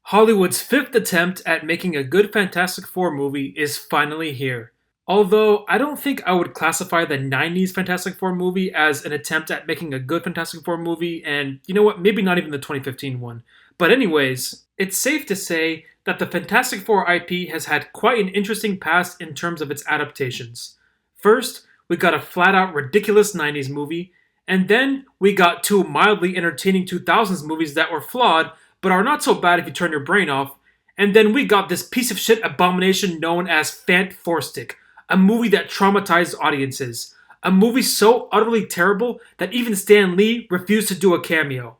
Hollywood's fifth attempt at making a good Fantastic Four movie is finally here. Although I don't think I would classify the 90s Fantastic Four movie as an attempt at making a good Fantastic Four movie, and you know what, maybe not even the 2015 one. But, anyways, it's safe to say that the Fantastic Four IP has had quite an interesting past in terms of its adaptations. First, we got a flat out ridiculous 90s movie, and then we got two mildly entertaining 2000s movies that were flawed but are not so bad if you turn your brain off. And then we got this piece of shit abomination known as Fant Four Stick, a movie that traumatized audiences. A movie so utterly terrible that even Stan Lee refused to do a cameo.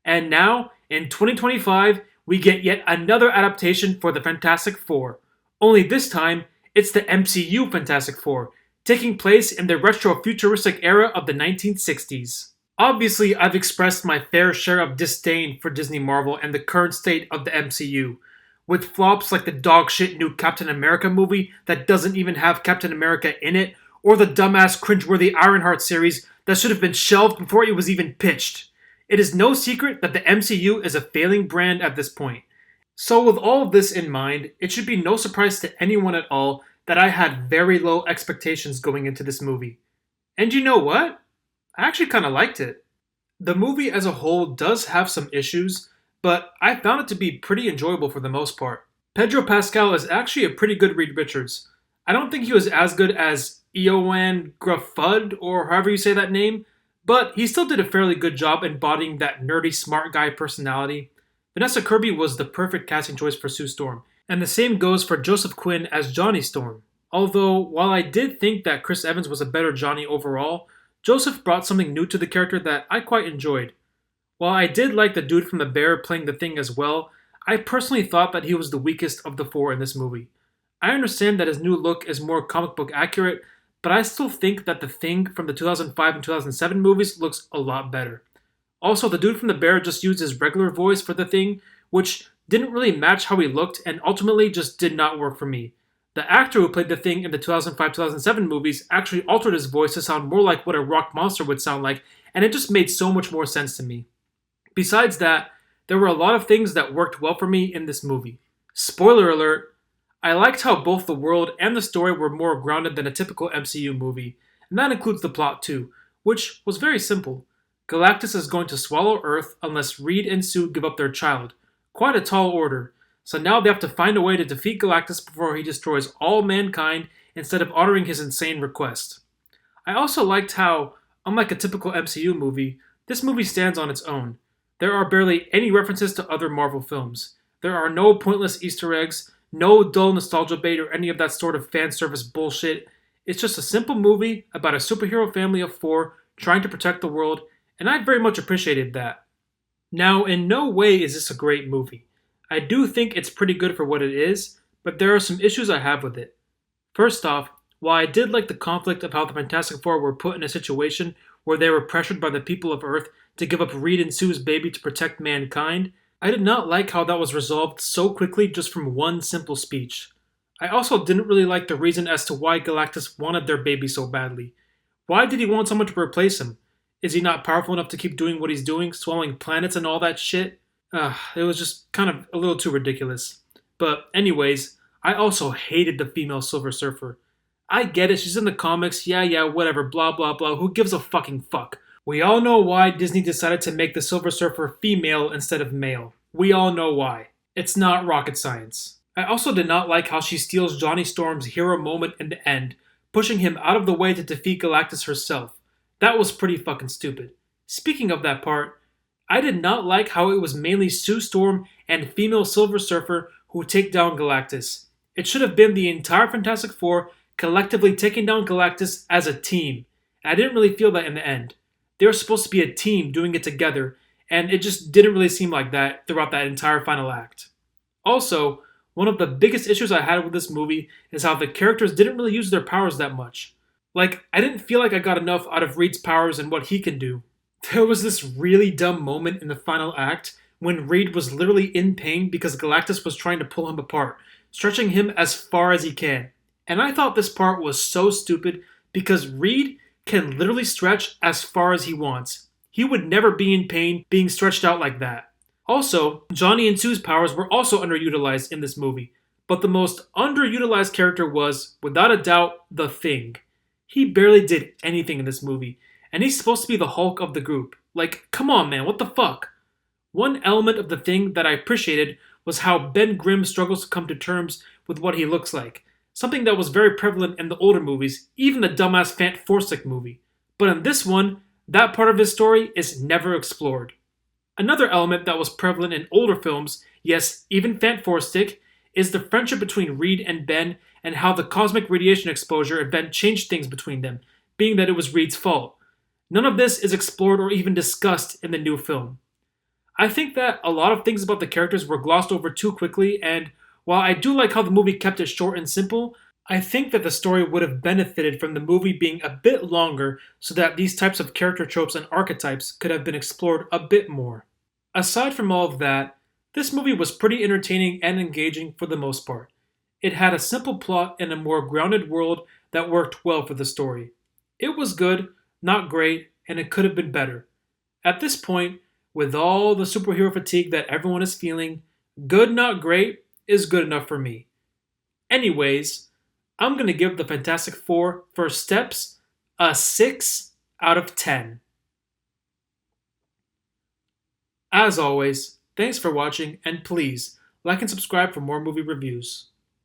And now, in 2025, we get yet another adaptation for the Fantastic Four. Only this time, it's the MCU Fantastic Four, taking place in the retro-futuristic era of the 1960s. Obviously, I've expressed my fair share of disdain for Disney Marvel and the current state of the MCU, with flops like the dogshit new Captain America movie that doesn't even have Captain America in it, or the dumbass cringeworthy Ironheart series that should have been shelved before it was even pitched. It is no secret that the MCU is a failing brand at this point. So with all of this in mind, it should be no surprise to anyone at all that I had very low expectations going into this movie. And you know what? I actually kind of liked it. The movie as a whole does have some issues, but I found it to be pretty enjoyable for the most part. Pedro Pascal is actually a pretty good Reed Richards. I don't think he was as good as Eoin Gruffudd, or however you say that name, but he still did a fairly good job embodying that nerdy smart guy personality. Vanessa Kirby was the perfect casting choice for Sue Storm, and the same goes for Joseph Quinn as Johnny Storm. Although, while I did think that Chris Evans was a better Johnny overall, Joseph brought something new to the character that I quite enjoyed. While I did like the dude from The Bear playing the Thing as well, I personally thought that he was the weakest of the four in this movie. I understand that his new look is more comic book accurate, but I still think that the Thing from the 2005 and 2007 movies looks a lot better. Also, the dude from The Bear just used his regular voice for the Thing, which didn't really match how he looked and ultimately just did not work for me. The actor who played the Thing in the 2005-2007 movies actually altered his voice to sound more like what a rock monster would sound like, and it just made so much more sense to me. Besides that, there were a lot of things that worked well for me in this movie. Spoiler alert, I liked how both the world and the story were more grounded than a typical MCU movie, and that includes the plot too, which was very simple. Galactus is going to swallow Earth unless Reed and Sue give up their child. Quite a tall order. So now they have to find a way to defeat Galactus before he destroys all mankind instead of honoring his insane request. I also liked how, unlike a typical MCU movie, this movie stands on its own. There are barely any references to other Marvel films. There are no pointless Easter eggs, no dull nostalgia bait or any of that sort of fan service bullshit. It's just a simple movie about a superhero family of four trying to protect the world, and I very much appreciated that. Now, in no way is this a great movie. I do think it's pretty good for what it is, but there are some issues I have with it. First off, while I did like the conflict of how the Fantastic Four were put in a situation where they were pressured by the people of Earth to give up Reed and Sue's baby to protect mankind, I did not like how that was resolved so quickly just from one simple speech. I also didn't really like the reason as to why Galactus wanted their baby so badly. Why did he want someone to replace him? Is he not powerful enough to keep doing what he's doing, swallowing planets and all that shit? It was just kind of a little too ridiculous. But anyways, I also hated the female Silver Surfer. I get it, she's in the comics, yeah, whatever, blah blah blah, who gives a fucking fuck? We all know why Disney decided to make the Silver Surfer female instead of male. We all know why. It's not rocket science. I also did not like how she steals Johnny Storm's hero moment in the end, pushing him out of the way to defeat Galactus herself. That was pretty fucking stupid. Speaking of that part, I did not like how it was mainly Sue Storm and female Silver Surfer who take down Galactus. It should have been the entire Fantastic Four collectively taking down Galactus as a team. And I didn't really feel that in the end. They were supposed to be a team doing it together, and it just didn't really seem like that throughout that entire final act. Also, one of the biggest issues I had with this movie is how the characters didn't really use their powers that much. Like, I didn't feel like I got enough out of Reed's powers and what he can do. There was this really dumb moment in the final act when Reed was literally in pain because Galactus was trying to pull him apart, stretching him as far as he can. And I thought this part was so stupid because Reed can literally stretch as far as he wants. He would never be in pain being stretched out like that. Also, Johnny and Sue's powers were also underutilized in this movie, but the most underutilized character was, without a doubt, the Thing. He barely did anything in this movie, and he's supposed to be the Hulk of the group. Like, come on, man, what the fuck? One element of the Thing that I appreciated was how Ben Grimm struggles to come to terms with what he looks like, something that was very prevalent in the older movies, even the dumbass Fant Forstick movie. But in this one, that part of his story is never explored. Another element that was prevalent in older films, yes, even Fant Forstick, is the friendship between Reed and Ben and how the cosmic radiation exposure event changed things between them, being that it was Reed's fault. None of this is explored or even discussed in the new film. I think that a lot of things about the characters were glossed over too quickly, and while I do like how the movie kept it short and simple, I think that the story would have benefited from the movie being a bit longer so that these types of character tropes and archetypes could have been explored a bit more. Aside from all of that, this movie was pretty entertaining and engaging for the most part. It had a simple plot and a more grounded world that worked well for the story. It was good, not great, and it could have been better. At this point, with all the superhero fatigue that everyone is feeling, good, not great, is good enough for me. Anyways, I'm gonna give the Fantastic Four First Steps a 6 out of 10. As always, thanks for watching, and please like and subscribe for more movie reviews.